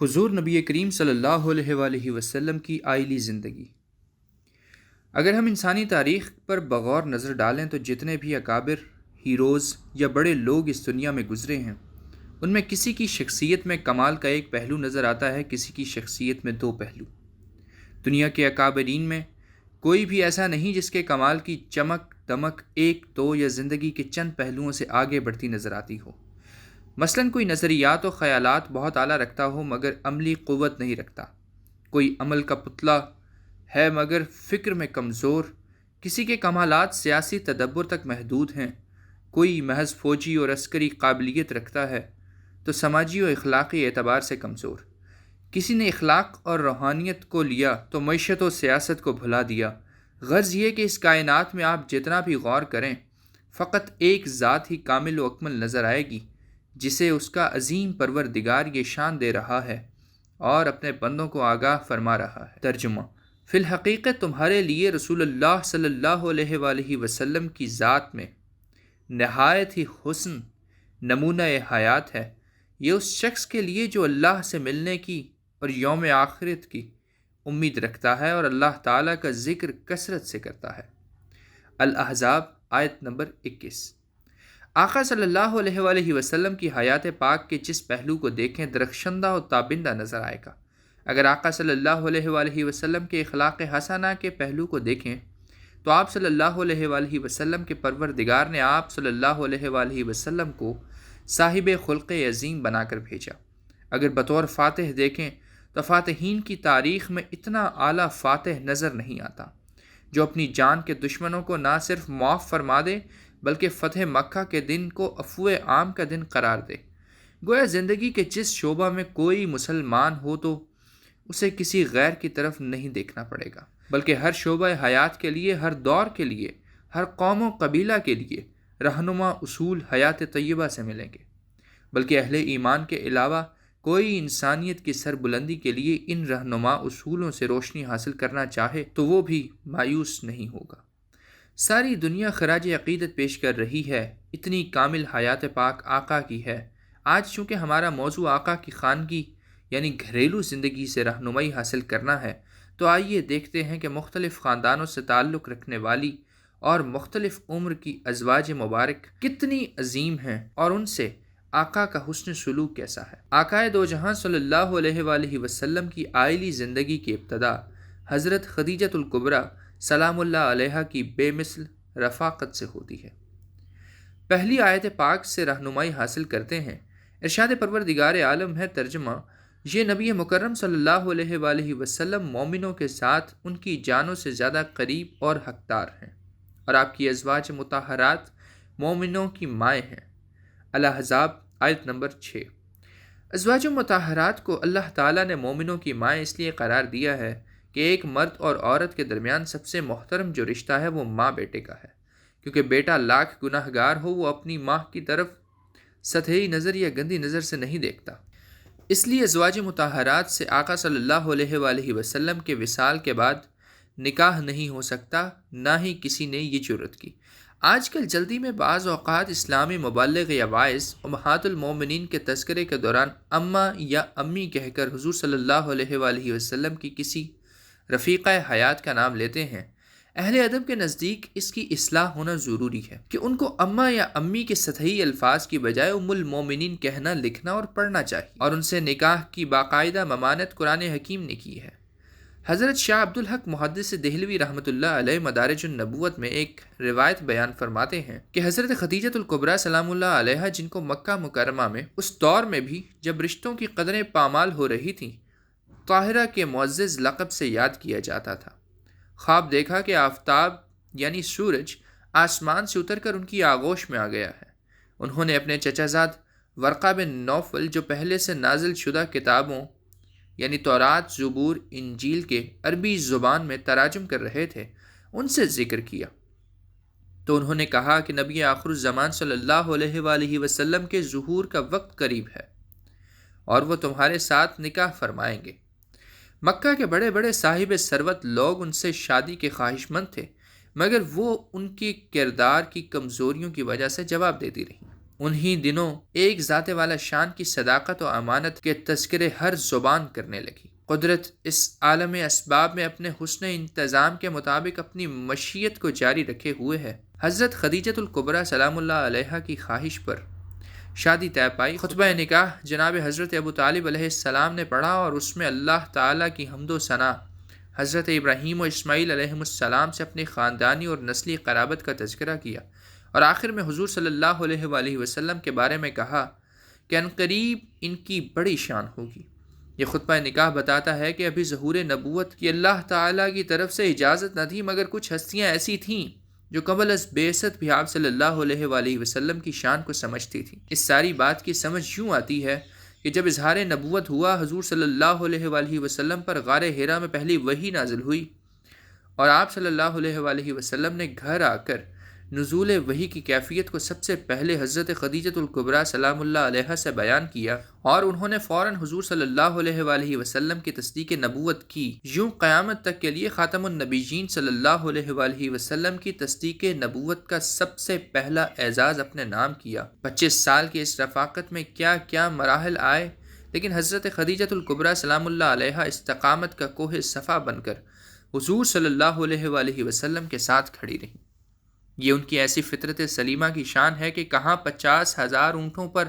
حضور نبی کریم صلی اللہ علیہ وآلہ وسلم کی آئلی زندگی۔ اگر ہم انسانی تاریخ پر بغور نظر ڈالیں تو جتنے بھی اکابر، ہیروز یا بڑے لوگ اس دنیا میں گزرے ہیں، ان میں کسی کی شخصیت میں کمال کا ایک پہلو نظر آتا ہے، کسی کی شخصیت میں دو پہلو۔ دنیا کے اکابرین میں کوئی بھی ایسا نہیں جس کے کمال کی چمک دمک ایک دو یا زندگی کے چند پہلوؤں سے آگے بڑھتی نظر آتی ہو۔ مثلاً کوئی نظریات و خیالات بہت اعلیٰ رکھتا ہو مگر عملی قوت نہیں رکھتا، کوئی عمل کا پتلا ہے مگر فکر میں کمزور، کسی کے کمالات سیاسی تدبر تک محدود ہیں، کوئی محض فوجی اور عسکری قابلیت رکھتا ہے تو سماجی و اخلاقی اعتبار سے کمزور، کسی نے اخلاق اور روحانیت کو لیا تو معیشت و سیاست کو بھلا دیا۔ غرض یہ کہ اس کائنات میں آپ جتنا بھی غور کریں فقط ایک ذات ہی کامل و اکمل نظر آئے گی جسے اس کا عظیم پروردگار یہ شان دے رہا ہے اور اپنے بندوں کو آگاہ فرما رہا ہے۔ ترجمہ: فی الحقیقت تمہارے لیے رسول اللہ صلی اللہ علیہ وآلہ وسلم کی ذات میں نہایت ہی حسن نمونہ حیات ہے۔ یہ اس شخص کے لیے جو اللہ سے ملنے کی اور یوم آخرت کی امید رکھتا ہے اور اللہ تعالیٰ کا ذکر کثرت سے کرتا ہے۔ الاحزاب آیت نمبر 21۔ آقا صلی اللہ علیہ وآلہ وسلم کی حیات پاک کے جس پہلو کو دیکھیں درخشندہ و تابندہ نظر آئے گا۔ اگر آقا صلی اللہ علیہ وآلہ وسلم کے اخلاق حسنہ کے پہلو کو دیکھیں تو آپ صلی اللہ علیہ وآلہ وسلم کے پروردگار نے آپ صلی اللہ علیہ وآلہ وسلم کو صاحب خلق عظیم بنا کر بھیجا۔ اگر بطور فاتح دیکھیں تو فاتحین کی تاریخ میں اتنا اعلیٰ فاتح نظر نہیں آتا جو اپنی جان کے دشمنوں کو نہ صرف معاف فرما دے بلکہ فتح مکہ کے دن کو عفو عام کا دن قرار دے۔ گویا زندگی کے جس شعبہ میں کوئی مسلمان ہو تو اسے کسی غیر کی طرف نہیں دیکھنا پڑے گا، بلکہ ہر شعبہ حیات کے لیے، ہر دور کے لیے، ہر قوم و قبیلہ کے لیے رہنما اصول حیات طیبہ سے ملیں گے، بلکہ اہل ایمان کے علاوہ کوئی انسانیت کی سربلندی کے لیے ان رہنما اصولوں سے روشنی حاصل کرنا چاہے تو وہ بھی مایوس نہیں ہوگا۔ ساری دنیا خراج عقیدت پیش کر رہی ہے، اتنی کامل حیات پاک آقا کی ہے۔ آج چونکہ ہمارا موضوع آقا کی خانگی یعنی گھریلو زندگی سے رہنمائی حاصل کرنا ہے تو آئیے دیکھتے ہیں کہ مختلف خاندانوں سے تعلق رکھنے والی اور مختلف عمر کی ازواج مبارک کتنی عظیم ہیں اور ان سے آقا کا حسن سلوک کیسا ہے۔ آقا دو جہاں صلی اللہ علیہ وآلہ وسلم کی آئلی زندگی کی ابتدا حضرت خدیجۃ الکبریٰ سلام اللہ علیہا کی بے مثل رفاقت سے ہوتی ہے۔ پہلی آیت پاک سے رہنمائی حاصل کرتے ہیں۔ ارشاد پروردگار عالم ہے، ترجمہ: یہ نبی مکرم صلی اللہ علیہ وآلہ وسلم مومنوں کے ساتھ ان کی جانوں سے زیادہ قریب اور حقدار ہیں اور آپ کی ازواج مطہرات مومنوں کی مائیں ہیں۔ الاحزاب آیت نمبر 6۔ ازواج مطہرات کو اللہ تعالیٰ نے مومنوں کی مائیں اس لیے قرار دیا ہے کہ ایک مرد اور عورت کے درمیان سب سے محترم جو رشتہ ہے وہ ماں بیٹے کا ہے، کیونکہ بیٹا لاکھ گناہ گار ہو وہ اپنی ماں کی طرف سطحی نظر یا گندی نظر سے نہیں دیکھتا۔ اس لیے ازواج مطہرات سے آقا صلی اللہ علیہ وآلہ وسلم کے وصال کے بعد نکاح نہیں ہو سکتا، نہ ہی کسی نے یہ جرأت کی۔ آج کل جلدی میں بعض اوقات اسلامی مبلغ یا واعظ امہات المومنین کے تذکرے کے دوران اماں یا امی کہہ کر حضور صلی اللہ علیہ وآلہ وسلم کی کسی رفیقہ حیات کا نام لیتے ہیں۔ اہل ادب کے نزدیک اس کی اصلاح ہونا ضروری ہے کہ ان کو اماں یا امی کے سطحی الفاظ کی بجائے ام المومنین کہنا، لکھنا اور پڑھنا چاہیے، اور ان سے نکاح کی باقاعدہ ممانعت قرآن حکیم نے کی ہے۔ حضرت شاہ عبدالحق محدث دہلوی رحمۃ اللہ علیہ مدارج النبوت میں ایک روایت بیان فرماتے ہیں کہ حضرت خدیجۃ الکبریٰ سلام اللہ علیہا، جن کو مکہ مکرمہ میں اس دور میں بھی جب رشتوں کی قدریں پامال ہو رہی تھیں طاہرہ کے معزز لقب سے یاد کیا جاتا تھا، خواب دیکھا کہ آفتاب یعنی سورج آسمان سے اتر کر ان کی آغوش میں آ گیا ہے۔ انہوں نے اپنے چچا زاد ورقہ بن نوفل جو پہلے سے نازل شدہ کتابوں یعنی تورات، زبور، انجیل کے عربی زبان میں تراجم کر رہے تھے، ان سے ذکر کیا تو انہوں نے کہا کہ نبی آخر الزمان صلی اللہ علیہ وآلہ وسلم کے ظہور کا وقت قریب ہے اور وہ تمہارے ساتھ نکاح فرمائیں گے۔ مکہ کے بڑے بڑے صاحب ثروت لوگ ان سے شادی کے خواہش مند تھے مگر وہ ان کی کردار کی کمزوریوں کی وجہ سے جواب دیتی رہیں۔ انہی دنوں ایک ذات والا شان کی صداقت و امانت کے تذکرے ہر زبان کرنے لگی۔ قدرت اس عالم اسباب میں اپنے حسن انتظام کے مطابق اپنی مشیت کو جاری رکھے ہوئے ہے۔ حضرت خدیجۃ الکبریٰ سلام اللہ علیہا کی خواہش پر شادی طے پائی۔ خطبہ نکاح جناب حضرت ابو طالب علیہ السلام نے پڑھا اور اس میں اللہ تعالیٰ کی حمد و ثنا، حضرت ابراہیم و اسماعیل علیہ السلام سے اپنی خاندانی اور نسلی قرابت کا تذکرہ کیا، اور آخر میں حضور صلی اللہ علیہ وآلہ وسلم کے بارے میں کہا کہ عنقریب ان کی بڑی شان ہوگی۔ یہ خطبہ نکاح بتاتا ہے کہ ابھی ظہور نبوت کی اللہ تعالیٰ کی طرف سے اجازت نہ تھی، مگر کچھ ہستیاں ایسی تھیں جو قبل از بعثت بھی آپ صلی اللہ علیہ وآلہ وسلم کی شان کو سمجھتی تھیں۔ اس ساری بات کی سمجھ یوں آتی ہے کہ جب اظہار نبوت ہوا، حضور صلی اللہ علیہ وآلہ وسلم پر غار حرا میں پہلی وحی نازل ہوئی، اور آپ صلی اللہ علیہ وآلہ وسلم نے گھر آ کر نزول وحی کی کیفیت کو سب سے پہلے حضرت خدیجۃ الکبریٰ سلام اللہ علیہا سے بیان کیا، اور انہوں نے فوراً حضور صلی اللہ علیہ وآلہ وسلم کی تصدیق نبوت کی۔ یوں قیامت تک کے لیے خاتم النبیین صلی اللہ علیہ وآلہ وسلم کی تصدیق نبوت کا سب سے پہلا اعزاز اپنے نام کیا۔ 25 سال کی اس رفاقت میں کیا کیا مراحل آئے، لیکن حضرت خدیجۃ الکبریٰ سلام اللہ علیہا استقامت کا کوہ صفا بن کر حضور صلی اللہ علیہ وآلہ وسلم کے ساتھ کھڑی رہیں۔ یہ ان کی ایسی فطرت سلیمہ کی شان ہے کہ کہاں 50,000 اونٹوں پر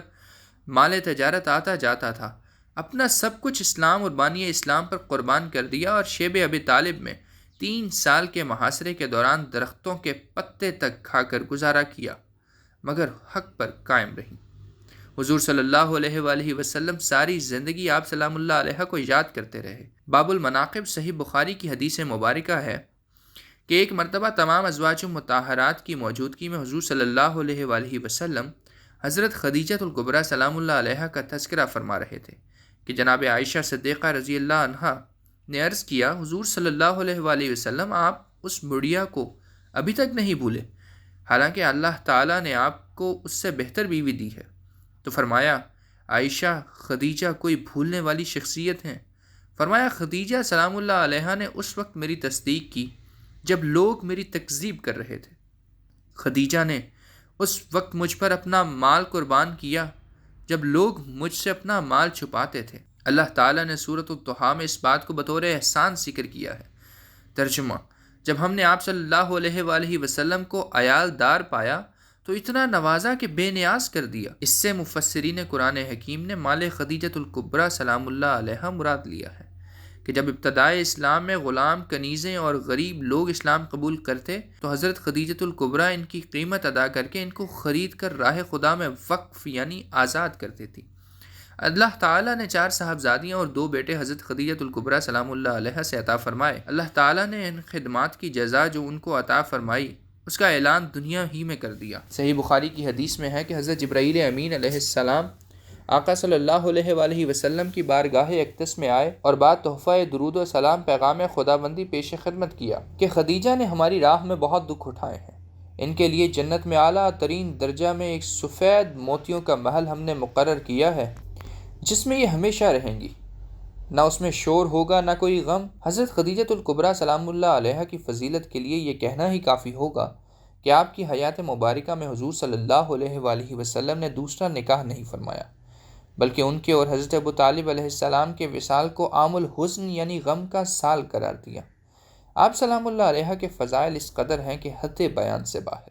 مال تجارت آتا جاتا تھا، اپنا سب کچھ اسلام اور بانی اسلام پر قربان کر دیا، اور شیب ابی طالب میں 3 سال کے محاصرے کے دوران درختوں کے پتے تک کھا کر گزارا کیا، مگر حق پر قائم رہی۔ حضور صلی اللہ علیہ وآلہ وسلم ساری زندگی آپ سلام اللہ علیہ کو یاد کرتے رہے۔ باب المناقب صحیح بخاری کی حدیث مبارکہ ہے کہ ایک مرتبہ تمام ازواج مطہرات کی موجودگی میں حضور صلی اللہ علیہ وآلہ وسلم حضرت خدیجۃ الکبریٰ سلام اللہ علیہا کا تذکرہ فرما رہے تھے کہ جناب عائشہ صدیقہ رضی اللہ عنہا نے عرض کیا، حضور صلی اللہ علیہ وآلہ وسلم آپ اس بڑھیا کو ابھی تک نہیں بھولے، حالانکہ اللہ تعالیٰ نے آپ کو اس سے بہتر بیوی دی ہے۔ تو فرمایا، عائشہ خدیجہ کوئی بھولنے والی شخصیت ہیں؟ فرمایا، خدیجہ سلام اللہ علیہا نے اس وقت میری تصدیق کی جب لوگ میری تکذیب کر رہے تھے۔ خدیجہ نے اس وقت مجھ پر اپنا مال قربان کیا جب لوگ مجھ سے اپنا مال چھپاتے تھے۔ اللہ تعالیٰ نے سورۃ الطحا میں اس بات کو بطور احسان ذکر کیا ہے۔ ترجمہ: جب ہم نے آپ صلی اللہ علیہ وآلہ وسلم کو عیال دار پایا تو اتنا نوازا کہ بے نیاز کر دیا۔ اس سے مفسرین قرآن حکیم نے مال خدیجۃ الکبریٰ سلام اللہ علیہا مراد لیا ہے کہ جب ابتدائے اسلام میں غلام، کنیزیں اور غریب لوگ اسلام قبول کرتے تو حضرت خدیجۃ الکبریٰ ان کی قیمت ادا کر کے ان کو خرید کر راہ خدا میں وقف یعنی آزاد کر دیتی۔ اللہ تعالیٰ نے 4 صاحبزادیاں اور 2 بیٹے حضرت خدیجۃ الکبریٰ سلام اللہ علیہا سے عطا فرمائے۔ اللہ تعالیٰ نے ان خدمات کی جزا جو ان کو عطا فرمائی اس کا اعلان دنیا ہی میں کر دیا۔ صحیح بخاری کی حدیث میں ہے کہ حضرت جبرائیل امین علیہ السلام آقا صلی اللہ علیہ وآلہ وسلم کی بارگاہ اقدس میں آئے اور بعد تحفہ درود و سلام پیغام خداوندی پیش خدمت کیا کہ خدیجہ نے ہماری راہ میں بہت دکھ اٹھائے ہیں، ان کے لیے جنت میں اعلیٰ ترین درجہ میں ایک سفید موتیوں کا محل ہم نے مقرر کیا ہے جس میں یہ ہمیشہ رہیں گی، نہ اس میں شور ہوگا نہ کوئی غم۔ حضرت خدیجۃ الکبریٰ سلام اللہ علیہا کی فضیلت کے لیے یہ کہنا ہی کافی ہوگا کہ آپ کی حیات مبارکہ میں حضور صلی اللہ علیہ وآلہ وسلم نے دوسرا نکاح نہیں فرمایا، بلکہ ان کے اور حضرت ابو طالب علیہ السلام کے وصال کو عام الحزن یعنی غم کا سال قرار دیا۔ آپ سلام اللہ علیہ کے فضائل اس قدر ہیں کہ حد بیان سے باہر۔